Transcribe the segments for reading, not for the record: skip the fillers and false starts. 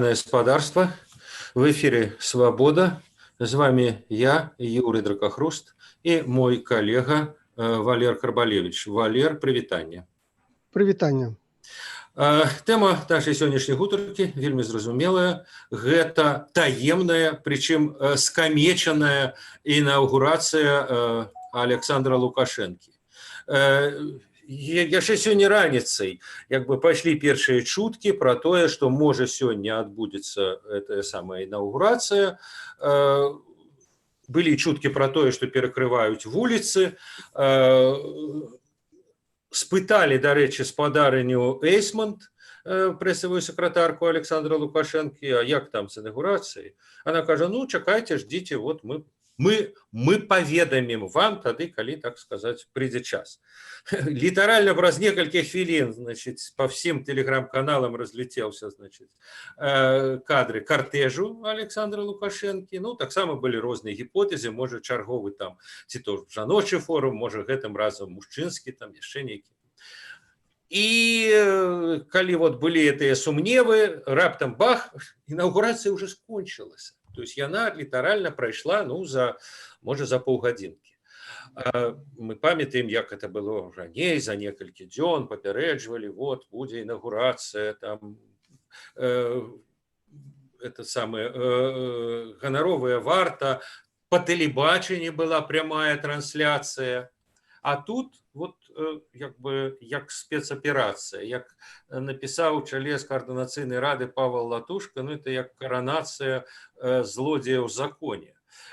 Господарство. В эфире «Свобода». С вами я, Юрий Дракохруст, и мой коллега Валер Карбалевич. Валер, привитание. Прывітанне. Тэма нашай сённяшняй гутаркі вельмі зразумелая. Гэта таемная, прычым скамечаная інаўгурацыя Александра Лукашэнкі. Яшчэ сёння раніцай пайшлі першыя чуткі пра тое, што можа сёння адбудзецца гэтая самая інаўгурацыя. Былі чуткі пра тое, што перакрываюць вуліцы. Спыталі, дарэчы, спадарыню Эйсмонт, прэсавую сакратарку Александра Лукашэнкі, а як там з інаўгурацыяй? Она кажа, ну, чакайце, ждите, вот мы паведамім вам тады, калі, так сказаць, прыйдзе час. Літаральна праз некалькі хвілін, значыць, па всім тэлеграм-каналам разлетелся, значыць, кадры картежу Александра Лукашэнкі. Ну, таксама былі розныя гіпотэзы, можа, чарговы там, ці то жаночы форум, можа, гэтым разам мужчынскі, там яшчэ нейкі. І калі вот былі гэтыя сумневы, раптам бах, інаўгурацыя ўжо скончылася. То есть яна літаральна прайшла, ну, можа, за паўгадзінкі. Мы памятаем, як это было раней, за некалькі дзён папярэджвалі, вот, будзе інаўгурацыя, там, это самае, ганаровая варта, па тэлебачанні была прямая трансляцыя. А тут, вот, як спецаперацыя, як напісаў чалец каардынацыйнай рады Павел Латушка, ну, это як каранацыя злодзея ў законе.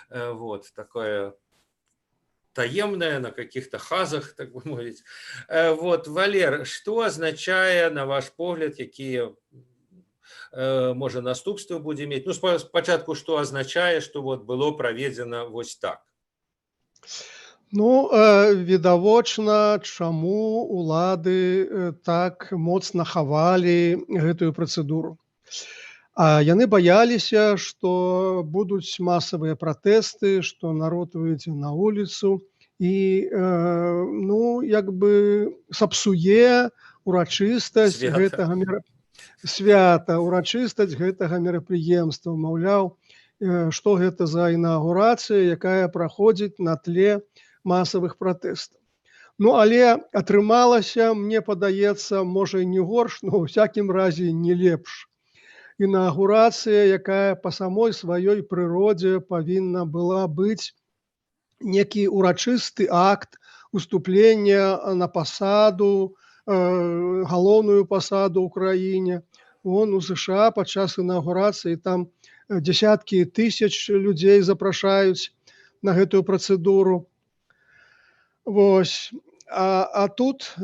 Вот, такая таемная, на каких-то хазах, так бы мовіць. Вот, Валер, што азначае, на ваш погляд, якія, можа, наступствы будзе мець? Ну, спачатку, што азначае, што вот было праведзена вось так? Ну, відавочна, чаму улады так моцна хавалі гэтую працэдуру. Яны баяліся, што будуць масавыя пратэсты, што народ выйдзе на вуліцу і, ну, як бы сапсуе урачыстасць гэтага свята, урачыстасць гэтага мерапрыемства. Маўляў, што гэта за інаўгурацыя, якая праходзіць на тле масавых пратэстаў. Ну, але атрымалася, мне падаецца, можа, і не горш, но ў всякім разе не лепш. Інаўгурацыя, якая па самой сваёй прыродзе павінна была быць некі урачысты акт уступлення на пасаду, галоўную пасаду ў краіне. Вон у США падчас інаўгурацыі там дзесяткі тысяч людзей запрашаюць на гэтую працэдуру. Вось. А тут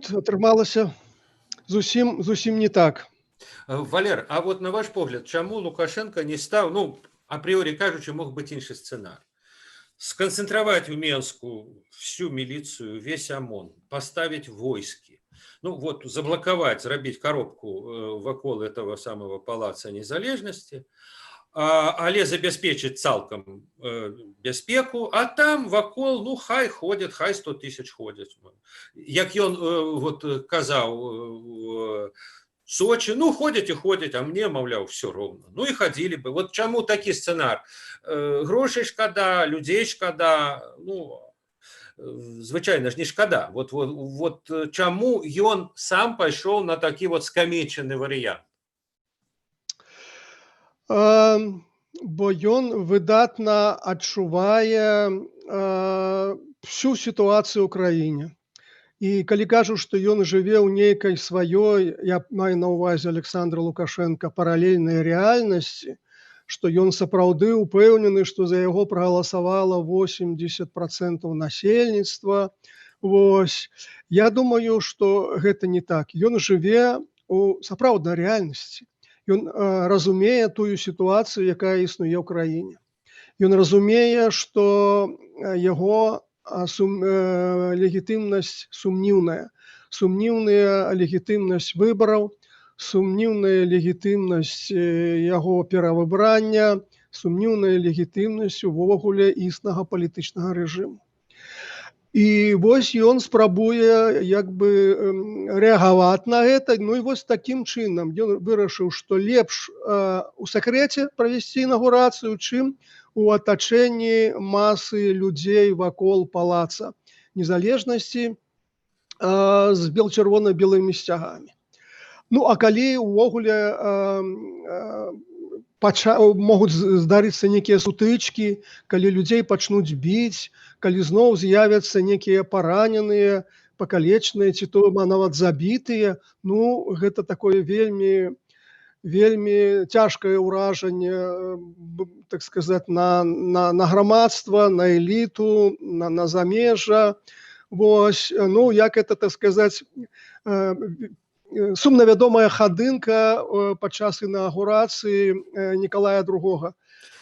атрымалася зусім не так. Валер, а вот на ваш погляд, чаму Лукашенко не стаў, ну, апріорі кажучы, мог быць іншы сцэнар? Сканцэнтраваць у Менску всю міліцыю, весь ОМОН, поставить войски, ну, вот, заблокаваць, зрабіць коробку вакол этого самого палаца незалежнасці, але забяспечыць цалкам бяспеку, а там вакол, ну, хай ходят, хай 100 тысяч ходят. Як ён вот казаў Сочи, ну, ходят и ходят, а мне, маўляў, все роўна. Ну, и ходили бы. Вот чаму такі сцэнар? Грошай шкада, людзей шкада, ну, звычайна ж не шкада. Вот чаму ён сам пайшоў на такі вот скамечаны варыянт? Бо ён выдатна адчувае всю сітуацыю ў краіне. І калі кажу, што ён жыве ў нейкай сваёй, я маю на ўвазе Александра Лукашенка, паралельнай рэальнасці, што ён сапраўды ўпэўнены, што за яго прагаласавала 80% насельніцтва. Вось. Я думаю, што гэта не так. Ён жыве у сапраўднай рэальнасці. Ён разумее тую сітуацыю, якая існуе ў краіне. Ён разумее, што яго легітымнасць сумніўная. Сумніўная легітымнасць выбараў, сумніўная легітымнасць яго перавыбрання, сумніўная легітымнасць увогуле існага палітычнага рэжыму. І вось ён спрабуе як бы рэагаваць на гэта. Ну і вось такім чынам ён вырашыў, што лепш у сакрэце правесці інаўгурацыю, чым у атачэнні масы людзей вакол палаца незалежнасці з чырвона-белымі сцягамі. Ну а калі ўвогуле могуць здарыцца нейкія сутычкі, калі людзей пачнуць біць, калі зноў з'явяцца нейкія параненыя, пакалечаныя ці то нават забітыя, ну гэта такое вельмі цяжкае ўражанне, так сказаць, на грамадства, на эліту, на замежжа. Вось, ну як это, так сказаць, сумна вядомая хадынка падчас інаўгурацыі Николая II.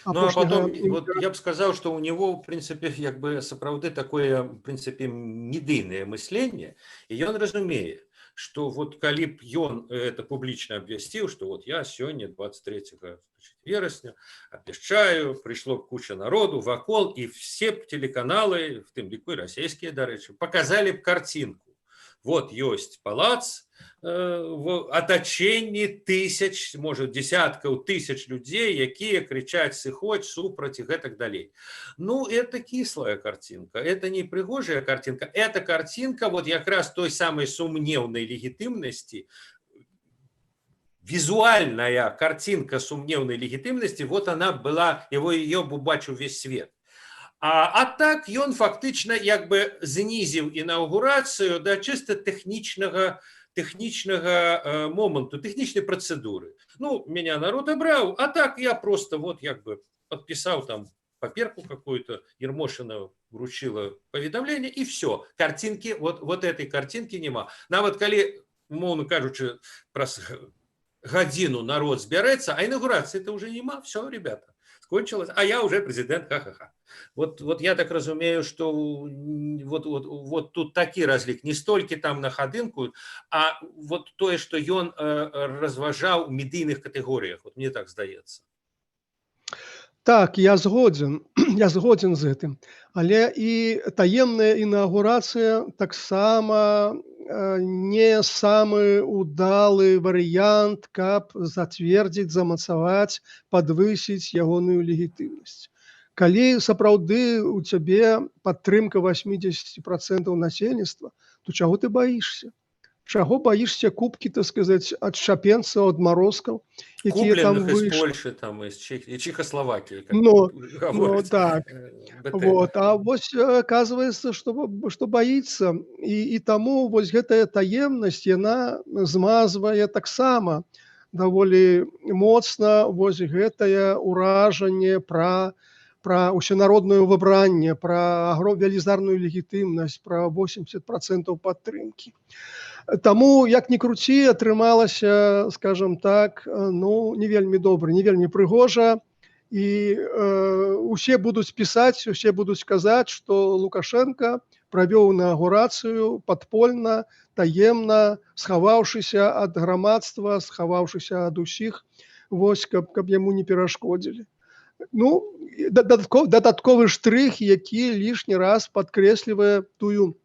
Ну, а потом, вот я бы сказал, что у него, в принципе, как бы сапраўды такое, в принципе, медыйное мышление, и он разумеет, что вот калі б ён это публично обвясціў, что вот я сегодня 23 верасня обвяшчаю, пришло куча народу вакол, и все телеканалы, в тым ліку і расійскія, дарэчы, показали б картинку. Вот ёсць палац в атачэнні тысяч, может, десяткаў тысяч людей, якія кричаць сыходзь, супраць и гэтак далей. Ну, это кислая картинка, это не пригожая картинка, это картинка вот как раз той самой сумневной легитимности, визуальная картинка сумневной легитимности, вот она была, ее бачыў весь свет. А так ён фактычна як бы знізіў інаўгурацыю да чыста тэхнічнага моманту, тэхнічнай працэдуры. Ну, меня народ абраў, а так я просто вот як бы подписал там паперку какую-то, Ермошина вручила паведамленне, и все. Картинки, вот этой картинки нема. Нават калі, умоўна кажучы, праз гадзіну народ збярэцца, а інаўгурацыі-то уже нема, все, ребята, скончилось, а я уже президент, ха-ха-ха. Вот я так разумею, что вот тут такі разлік, не столькі там на хадынку, а вот тое, што ён разважаў у медыйных катэгорыях, вот мне так здаецца. Так, я згодзін з гэтым. Але і таемная інаўгурацыя таксама не самы удалы варыянт, каб зацвердзіць, замацаваць, падвысіць ягоную легітымнасць. Калі сапраўды у цябе падтрымка 80% насельніцтва, то чаго ты баішся? Чаго баішся кубкі, так сказаць, ад шапенцаў, ад марозкаў, якія там Купленых выйшлі? из Польши, там, из Чехословакии, как Ну говорится. так. Вот. А вось оказывается, што баіцца. І таму вось гэтая таемнасць, яна змазвае таксама даволі моцна вось гэтае ўражанне пра усенароднае выбранне, пра велізарную легітымнасць, пра 80% падтрымкі. Таму, як ні круці, атрымалася, скажам так, ну, не вельмі добра, не вельмі прыгожа. І усе будуць пісаць, усе будуць казаць, што Лукашенко правёў інаўгурацыю падпольна, таемна, схаваўшыся ад грамадства, схаваўшыся ад усіх, вось, каб яму не перашкодзілі. Ну, дадатковы штрых, які лішні раз падкрэслівае тую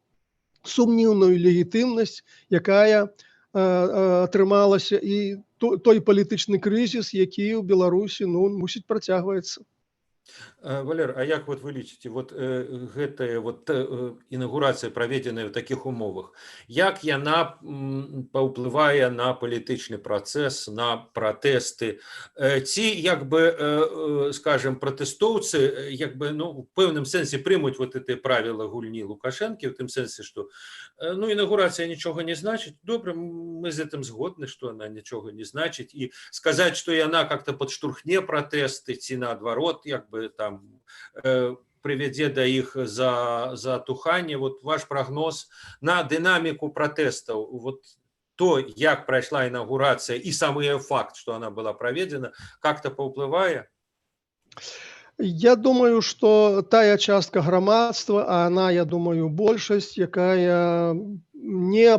сумнівную легітымнасць, якая атрымалася, і той палітычны крызіс, які ў Беларусі, ну, мусіць працягваецца. Валер, а як вот вы лічыце, вот гэтая вот інаўгурацыя, праведзеная ў такіх умовах, як яна паўплывае на палітычны працэс, на пратэсты? Ці, як бы, скажем, пратэстоўцы, як бы, ну, у пэўным сэнсе прымуць вот это правіла гульні Лукашэнкі, у тым сэнсе, што, ну, інаўгурацыя нічога не значыць, добра, мы з гэтым згодны, што она нічога не значыць, і сказаць, што яна как-то падштурхне пратэсты, ці наадварот, як бы, там, прывядзе да іх затухання. Вот ваш прогноз на дынаміку пратэстаў, вот то, як прайшла інаўгурацыя і самы факт, што она была праведзена, как-то паўплывае? Я думаю, што тая частка грамадства, а она, я думаю, большасць, якая не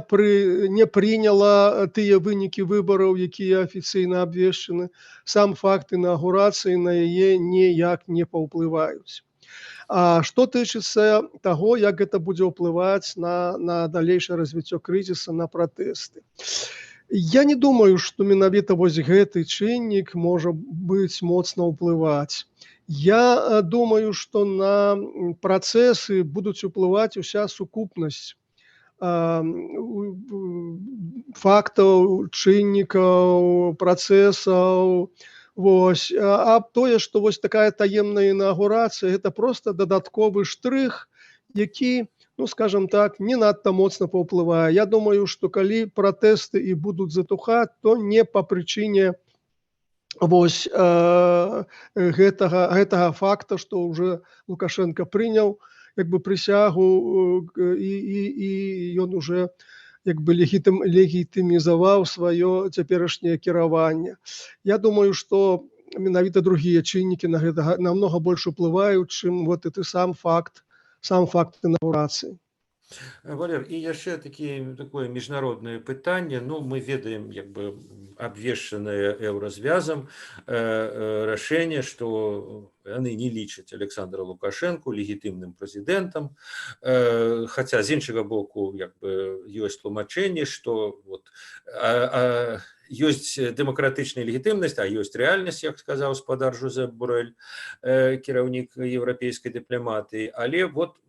прыняла тыя вынікі выбараў, якія афіцыйна абвешчаны, сам факт інаўгурацыі на яе ніяк не паўплываюць. А што тычыцца таго, як гэта будзе ўплываць на далейшае развіццё крызіса, на пратэсты. Я не думаю, што менавіта вось гэты чыннік можа быць моцна ўплываць. Я думаю, што на працэсы будуць уплываць уся сукупнасць фактаў, чыннікаў, працэсаў. Вось. А тое, што вось такая таемная інаўгурацыя – гэта проста дадатковы штрых, які, ну, скажам так, не надта моцна паўплывае. Я думаю, што калі пратэсты і будуць затухаць, то не па прычыне вось гэтага факта, што ўжо Лукашенко прыняў як бы прысягу і ён уже як бы легітымізаваў сваё цяперашняе кіраванне. Я думаю, што менавіта другія чыннікі на гэта намнога больш уплываюць, чым вот гэты сам факт інаўгурацыі. Валер, і яшчэ такое міжнароднае пытанне. Ну, мы ведаем як бы абвешчанае еўразвязам рашэнне, што яны не лічаць Александра Лукашенко легітымным прэзідэнтам, хаця з іншага боку як бы ёсць тлумачэнне, што вот, ёсць дэмакратычная легітымнасць, а ёсць рэальнасць, як сказаў спадар Жозеп Борэль, кіраўнік еўрапейскай дыпламатыі, але вот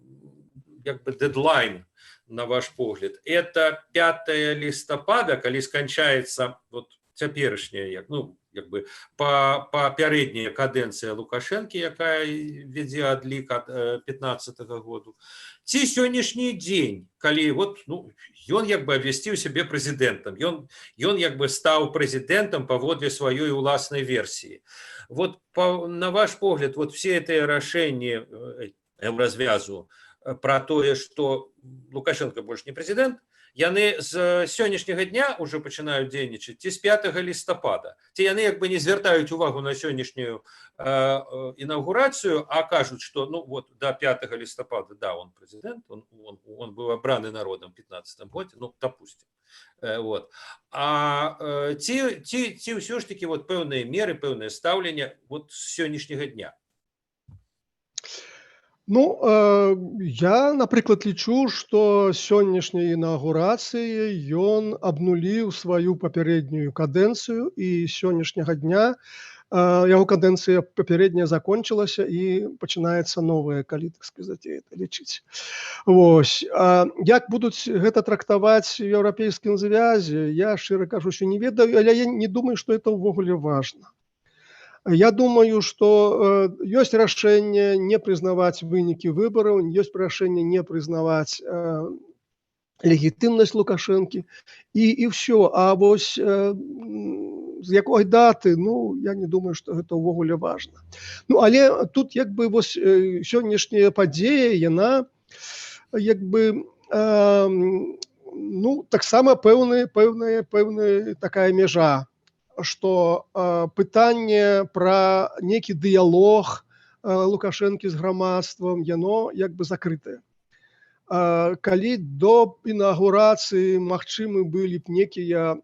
як бы дедлайн, на ваш погляд, это 5 лістапада, калі сканчаецца вот цяперашняя, ну, як бы папярэдняя кадэнцыя Лукашэнкі, якая вядзе адлік ад 15-го году, ці сённяшні дзень, калі вот, ну, ён як бы абвясціў сябе прэзідэнтам, ён як бы стаў прэзідэнтам паводле сваёй уласнай версіі. Вот на ваш погляд, вот все гэтыя рашэнні еўразвязу про тое, што Лукашенко больш не прэзідэнт, яны з сённяшняга дня ўжо пачынаюць дзейнічаць, ці з 5 лістапада. Ці яны як бы не звяртаюць увагу на сённяшнюю інаўгурацыю, а кажуць, што ну вот до 5 лістапада, да, он прэзідэнт, он быў абраны народам в 15 годзе, ну, допустим. Вот. А ці ўсё ж таки вот пэўныя меры, пэўнае стаўленне вот з сённяшняга дня? Ну, я, напрыклад, лічу, што сённяшняй інаўгурацыяй ён абнуліў сваю папярэднюю кадэнцыю, і сённяшняга дня яго кадэнцыя папярэдняя закончылася і пачынаецца новая, калі, так сказаць, это лічыць. Вось. Як будуць гэта трактаваць у еўрапейскім звязе, я, шчыра кажучы, не ведаю, але я не думаю, што это ўвогуле важна. Я думаю, што ёсць рашэнне не прызнаваць вынікі выбараў, ёсць рашэнне не прызнаваць легітымнасць Лукашэнкі, і ўсё. А вось з якой даты, ну, я не думаю, што гэта ўвогуле важна. Ну, але тут як бы вось сённяшняя падзея, яна як бы ну, таксама пэўная такая мяжа, што пытанне пра нейкі дыялог Лукашэнкі з грамадствам, яно як бы закрытае. Калі до інаўгурацыі магчымы былі б некія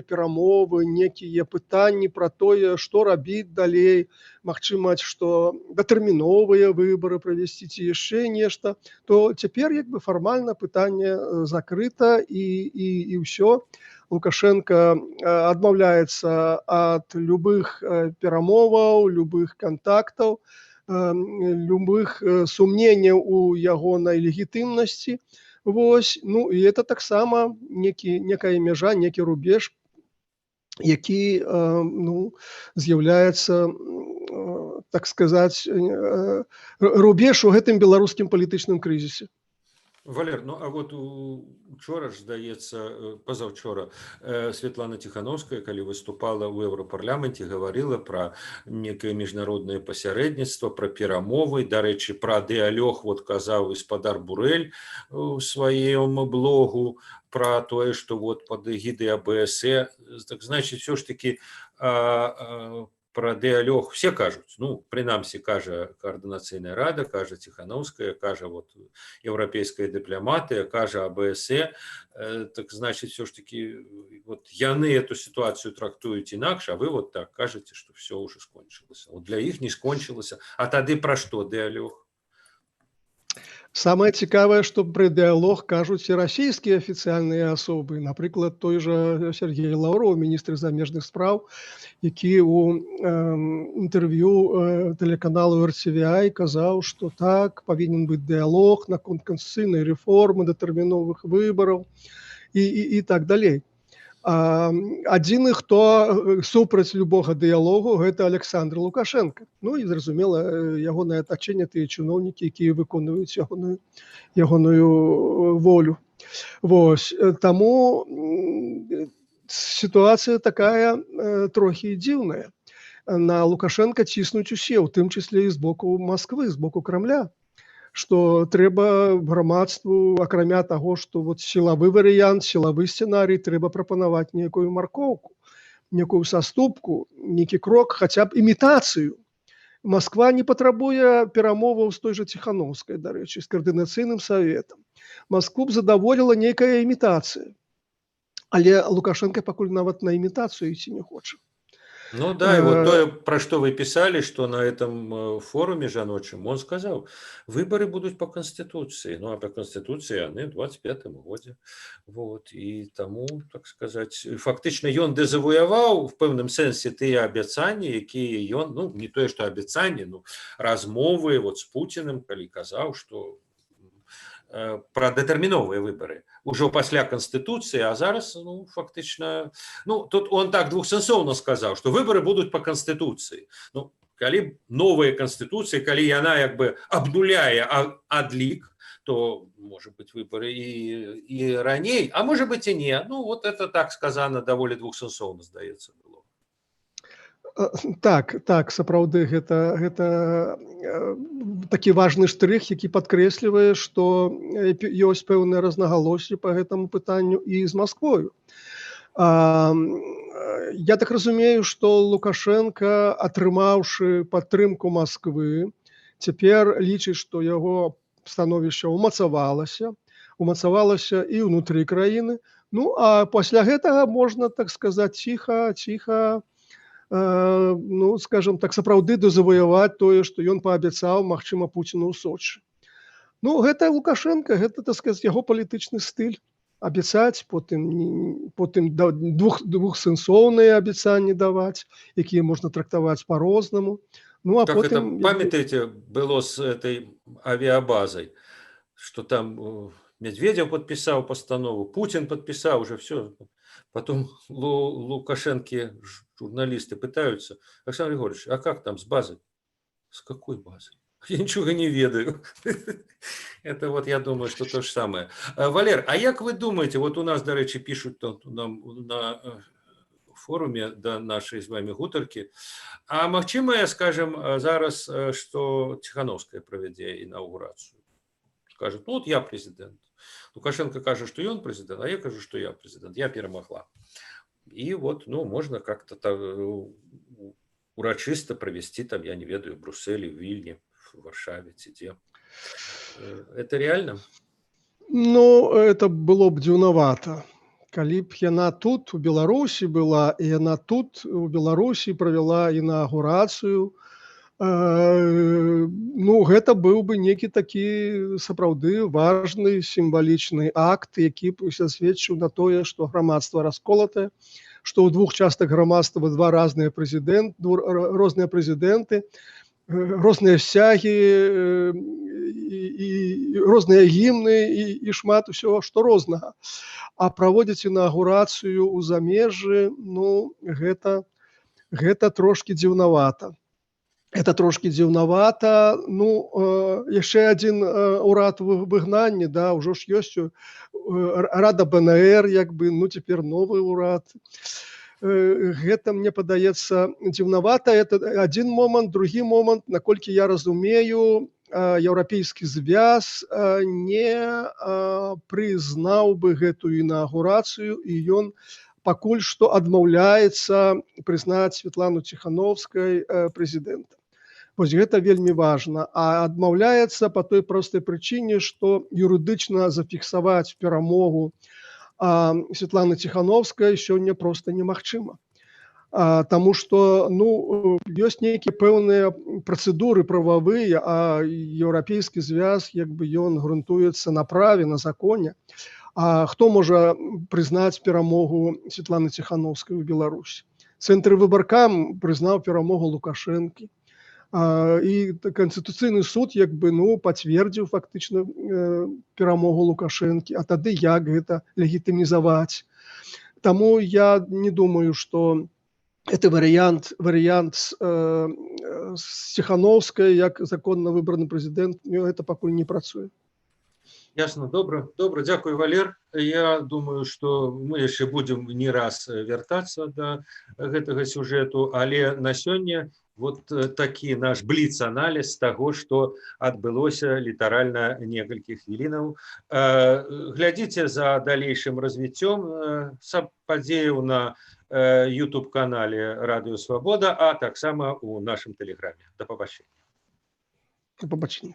перамовы, некія пытанні пра тое, што рабіць далей, магчыма, што датэрміновыя выбары правесці ці яшчэ нешта, то цяпер як бы фармальна пытанне закрыта, і ўсё. Лукашенко адмаўляецца ад любых перамоваў, любых кантактаў, любых сумненняў у ягонай легітымнасці. Вось. Ну, і это таксама некая мяжа, некі рубеж, які ну, з'яўляецца, так сказаць, рубеж у гэтым беларускім палітычным крызісе. Валер, ну а вот учора ж, здаецца, пазаўчора Светлана Ціхановская, калі выступала ў Еўрапарламенце, гаварыла пра некае міжнароднае пасярэдніцтва, пра перамовы. Дарэчы, пра дыялог вот казаў і спадар Борэль у сваім блогу, пра тое, што вот пад эгідай АБС. Так значыць, все ж таки пра дыялог все кажуць, ну, прынамсі, кажа Координацыйная рада, кажа Ціхановская, кажа вот еўрапейская дыпламатыя, кажа АБС. Так значыць, все ж таки вот яны эту сітуацыю трактуюць інакш, а вы вот так кажаце, што все ўжо скончылася. Вот для іх не скончылася. А тады пра што дыялог? Самае цікавае, што пра дыялог кажуць і расійскія афіцыяльныя асобы. Напрыклад, той жа Сергей Лаўров, міністр замежных спраў, які ў інтэрв'ю тэлеканалу RTVI казаў, што так, павінен быць дыялог наконт канстытуцыйнай рэформы, датэрміновых выбараў і так далей. Адзіны, хто супраць любога дыялогу, гэта Александр Лукашенко. Ну і, зразумела, ягонае атачэнне, тыя чыноўнікі, якія выконваюць ягоную волю. Вось. Таму сітуацыя такая трохі дзіўная. На Лукашенка ціснуць усе, у тым чысле і з боку Масквы, з боку Крамля, што трэба грамадству, акрамя таго, што вот сілавы варыянт, сілавы сцэнарый, трэба прапанаваць нейкую маркоўку, некую саступку, нейкі крок, хаця б імітацыю. Масква не патрабуе перамоваў з той жа Ціхановскай, дарэчы, з каардынацыйным саветам. Маскву б задаволіла нейкая імітацыя. Але Лукашенко пакуль нават на імітацыю ісці не хоча. Ну да, и вот то, про что вы писали, что на этом форуме жаночем, он сказал, выборы будут по Конституции. Ну, а по Конституции они в 25-м году. Вот, и тому, так сказать, фактично, он дезавоював в певному сенсі ті обіцяння, які он, ну, не то, що обіцяння, ну, розмови вот з Путіним, коли казав, що про датэрміновыя выборы ўжо пасля Конституции, а зараз, ну, фактично, ну, тут он так двухсэнсоўна сказал, что выборы будут по Конституции. Ну, калі новая Конституция, калі яна як бы абнуляе адлік, то, может быть, выборы и раней, а может быть и не. Ну, вот это так сказано даволі двухсэнсоўна, здаецца, было. Так, сапраўды, гэта такі важны штрых, які падкрэслівае, што ёсць пэўныя рознагалоссі па гэтаму пытанню і з Масквою. Я так разумею, што Лукашенко, атрымаўшы падтрымку Масквы, цяпер лічыць, што яго становішча ўмацавалася і ўнутры краіны. Ну, а пасля гэтага можна, так сказаць, ціха, ну, скажем так, сапраўды дазаваяваць тое, што ён паабяцаў, магчыма, Пуціну ў Сочы. Ну, гэта Лукашенко, гэта, так сказаць, яго палітычны стыль. Абяцаць, потым двухсэнсоўныя абяцанні даваць, якія можна трактаваць па-рознаму. Ну, а как потым... это, памятаете, было с этой авиабазой, что там Медведев подписал постанову, Путин подписал, уже все. Потом Лукашенко журналисты пытаются: Александр Григорьевич, а как там с базой? С какой базой? Я ничего не ведаю. Это вот, я думаю, что то же самое. Валер, а як вы думаете, вот у нас, до речі, пишут нам на форуме до нашей с вами гутарки, а магчыма, скажем, зараз, что Тихановская проведзе инаугурацию? Скажет, ну вот я президент. Лукашенко кажет, что он президент, а я кажу, что я президент, я перемогла. И вот, ну, можно как-то урочисто провести там, я не ведаю, в Брюсселе, в Вильне, в Варшаве, где. Это реально? Ну, это было б дзіўнавата. Калі б яна тут, у Беларусі была, і яна тут, у Беларусі, правяла інаугурацыю, ну, гэта быў бы некі такі сапраўды важны сімвалічны акт, які б засведчыў на тое, што грамадства расколатае, што ў двух частках грамадства два розныя прэзідэнты, розныя сцягі, і розныя гімны, і шмат усього, што рознага. А праводзіць інаугурацыю ў замежжы, ну, гэта трошкі дзіўнавата. Ну, яшчэ адзін урад выгнання, да, ўжо ж ёсць Рада БНР, як бы, ну, цяпер новы ўрад. Гэта, мне падаецца, дзіўнавата. Это адзін момант. Другі момант, наколькі я разумею, Еўрапейскі звяз не прызнаў бы гэтую інаугурацыю, і ён пакуль што адмаўляецца прызнаць Светлану Ціхановскай прэзідэнтам. Вось гэта вельмі важна. А адмаўляецца па той простай прычыне, што юрыдычна зафіксаваць перамогу Светланы Ціхановскай сёння проста немагчыма. Таму што ёсць нейкія пэўныя працэдуры прававыя, а еўрапейскі звяз ён грунтуецца на праве, на законе. А хто можа прызнаць перамогу Светланы Ціхановскай у Беларусі? Цэнтр выбаркам прызнаў перамогу Лукашэнкі. І Канстытуцыйны суд пацвердзіў фактычна перамогу Лукашэнкі. А тады як гэта легітымізаваць? Таму я не думаю, што это варыянт з Ціхановскай, як законна выбраны прэзідэнт, гэта пакуль не працуе. Ясно, добра, дзякуй, Валер. Я думаю, што мы яшчэ будзем не раз вяртацца да гэтага сюжэту, але на сёння вот такі наш бліц-аналіз таго, што адбылося літаральна некалькі хвілінаў. Глядзіце за далейшым развіццём падзеяў на YouTube-канале Радыё Свабода, а таксама у нашым тэлеграме. Да пабачення. Да пабачення.